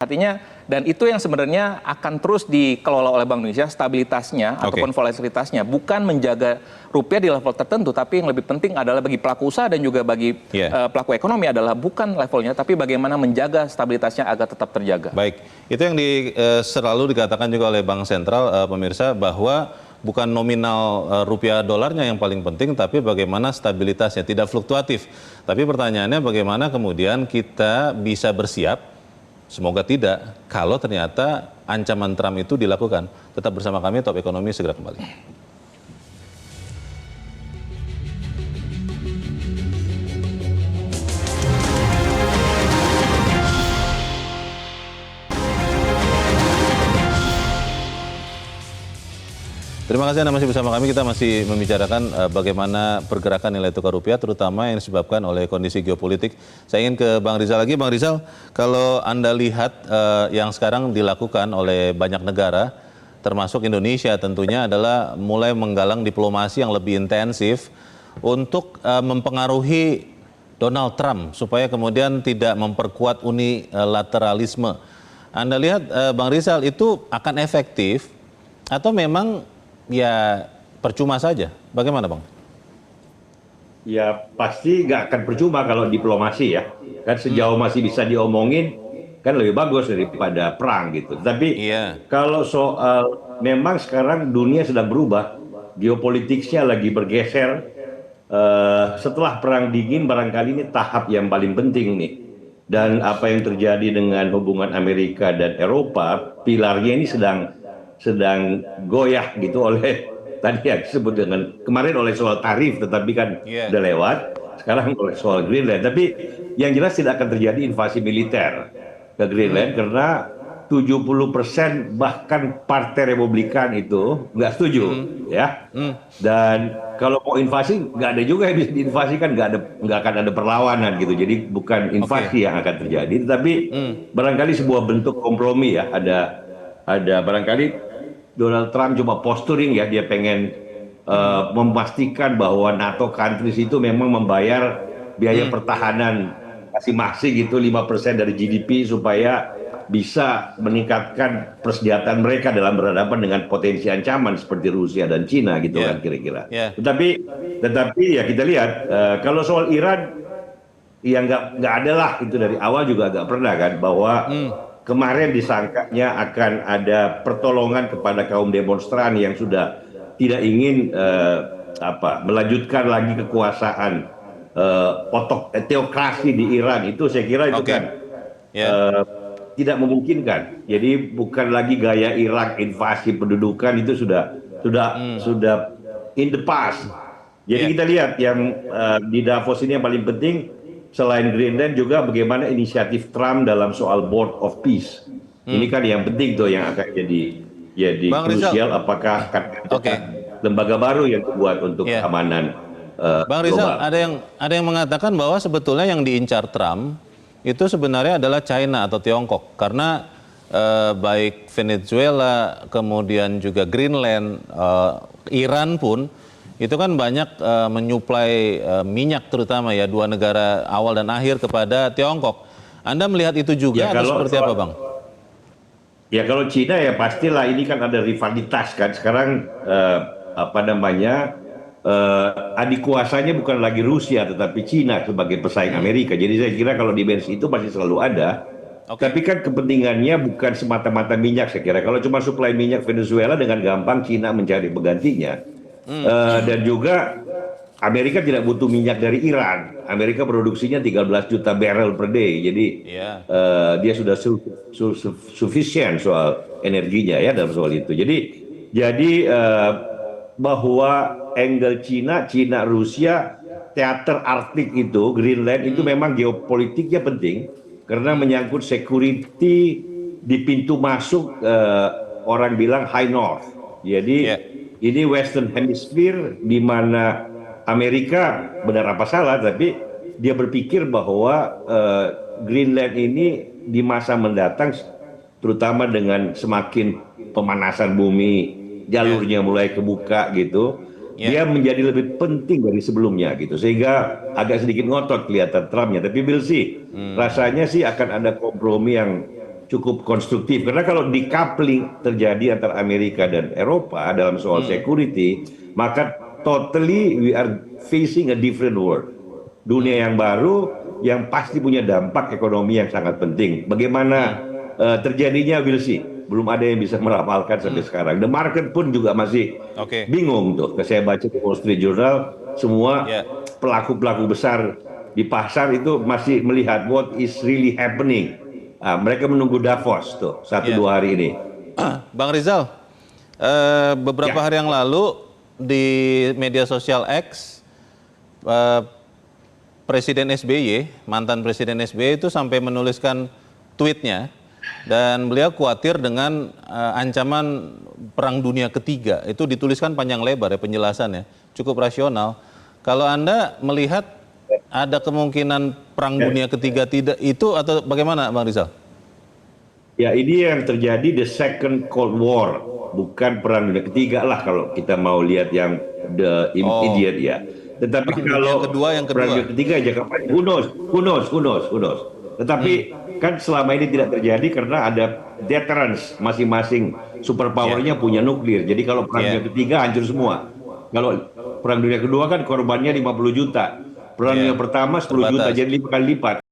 Artinya, dan itu yang sebenarnya akan terus dikelola oleh Bank Indonesia, stabilitasnya ataupun volatilitasnya, bukan menjaga rupiah di level tertentu, tapi yang lebih penting adalah bagi pelaku usaha dan juga bagi pelaku ekonomi adalah bukan levelnya, tapi bagaimana menjaga stabilitasnya agar tetap terjaga. Baik, itu yang selalu dikatakan juga oleh Bank Sentral, pemirsa, bahwa bukan nominal rupiah dolarnya yang paling penting, tapi bagaimana stabilitasnya, tidak fluktuatif. Tapi pertanyaannya bagaimana kemudian kita bisa bersiap, semoga tidak, kalau ternyata ancaman Trump itu dilakukan. Tetap bersama kami, Top Ekonomi segera kembali. Terima kasih Anda masih bersama kami. Kita masih membicarakan bagaimana pergerakan nilai tukar rupiah, terutama yang disebabkan oleh kondisi geopolitik. Saya ingin ke Bang Rizal lagi. Bang Rizal, kalau Anda lihat yang sekarang dilakukan oleh banyak negara, termasuk Indonesia tentunya, adalah mulai menggalang diplomasi yang lebih intensif untuk mempengaruhi Donald Trump supaya kemudian tidak memperkuat unilateralisme. Anda lihat, Bang Rizal, itu akan efektif atau memang ya percuma saja? Bagaimana Bang? Ya pasti nggak akan percuma kalau diplomasi ya. Kan sejauh masih bisa diomongin, kan lebih bagus daripada perang gitu. Tapi kalau soal memang sekarang dunia sedang berubah, geopolitiknya lagi bergeser. Setelah perang dingin barangkali ini tahap yang paling penting nih. Dan apa yang terjadi dengan hubungan Amerika dan Eropa, pilarnya ini sedang goyah gitu oleh tadi yang disebut dengan kemarin oleh soal tarif, tetapi kan udah lewat, sekarang oleh soal Greenland. Tapi yang jelas tidak akan terjadi invasi militer ke Greenland karena 70% bahkan Partai Republikan itu nggak setuju, ya. Dan kalau mau invasi nggak ada juga yang bisa diinvasikan, nggak akan ada perlawanan gitu. Jadi bukan invasi yang akan terjadi, tetapi barangkali sebuah bentuk kompromi ya. Ada barangkali Donald Trump cuma posturing ya, dia pengen memastikan bahwa NATO countries itu memang membayar biaya pertahanan masing-masing gitu 5% dari GDP supaya bisa meningkatkan persenjataan mereka dalam berhadapan dengan potensi ancaman seperti Rusia dan Cina gitu kan kira-kira. Tetapi ya kita lihat kalau soal Iran ya nggak ada lah, itu dari awal juga nggak pernah kan, bahwa kemarin disangkanya akan ada pertolongan kepada kaum demonstran yang sudah tidak ingin melanjutkan lagi kekuasaan teokrasi di Iran. Itu saya kira itu kan tidak memungkinkan. Jadi bukan lagi gaya Irak invasi pendudukan, itu sudah in the past. Jadi kita lihat yang di Davos ini yang paling penting selain Greenland juga bagaimana inisiatif Trump dalam soal Board of Peace. Ini kan yang penting tuh yang akan jadi krusial, apakah akan ada lembaga baru yang dibuat untuk keamanan Bang Rizal, ada yang mengatakan bahwa sebetulnya yang diincar Trump itu sebenarnya adalah China atau Tiongkok, karena baik Venezuela, kemudian juga Greenland, Iran pun itu kan banyak menyuplai minyak, terutama ya dua negara awal dan akhir kepada Tiongkok. Anda melihat itu juga atau seperti apa Bang? Ya kalau Cina ya pastilah, ini kan ada rivalitas kan sekarang, adik kuasanya bukan lagi Rusia tetapi Cina sebagai pesaing Amerika. Jadi saya kira kalau dimensi itu masih selalu ada. Tapi kan kepentingannya bukan semata-mata minyak saya kira. Kalau cuma suplai minyak Venezuela dengan gampang Cina mencari penggantinya. Dan juga Amerika tidak butuh minyak dari Iran. Amerika produksinya 13 juta barrel per day. Jadi dia sudah sufficient soal energinya ya dalam soal itu. Jadi bahwa angle Cina, Rusia, teater Arktik itu, Greenland itu memang geopolitiknya penting karena menyangkut security di pintu masuk, orang bilang High North. Jadi ini Western Hemisphere di mana Amerika benar apa salah, tapi dia berpikir bahwa Greenland ini di masa mendatang, terutama dengan semakin pemanasan bumi, jalurnya mulai kebuka gitu, dia menjadi lebih penting dari sebelumnya gitu, sehingga agak sedikit ngotot kelihatan Trumpnya. Tapi we'll see, rasanya sih akan ada kompromi yang cukup konstruktif. Karena kalau decoupling terjadi antara Amerika dan Eropa dalam soal security, maka totally we are facing a different world. Dunia yang baru yang pasti punya dampak ekonomi yang sangat penting. Bagaimana terjadinya we'll see. Belum ada yang bisa merapalkan sampai sekarang. The market pun juga masih bingung tuh. Saya baca di Wall Street Journal, semua pelaku-pelaku besar di pasar itu masih melihat what is really happening. Mereka menunggu Davos tuh 1-2 hari ini. Bang Rizal, beberapa hari yang lalu di media sosial X, Presiden SBY, mantan Presiden SBY itu sampai menuliskan tweetnya, dan beliau khawatir dengan ancaman Perang Dunia Ketiga. Itu dituliskan panjang lebar ya penjelasannya, cukup rasional. Kalau Anda melihat ada kemungkinan Perang Dunia Ketiga tidak itu atau bagaimana Bang Rizal? Ya, ini yang terjadi the second Cold War, bukan Perang Dunia Ketiga lah kalau kita mau lihat yang the immediate ya. Tetapi kalau yang kedua. Perang Dunia Ketiga jangka panjang, who knows. Tetapi kan selama ini tidak terjadi karena ada deterrence, masing-masing superpowernya punya nuklir. Jadi kalau Perang Dunia Ketiga hancur semua. Kalau Perang Dunia Kedua kan korbannya 50 juta. Perang Dunia Pertama 10 juta, jadi 5 kali lipat.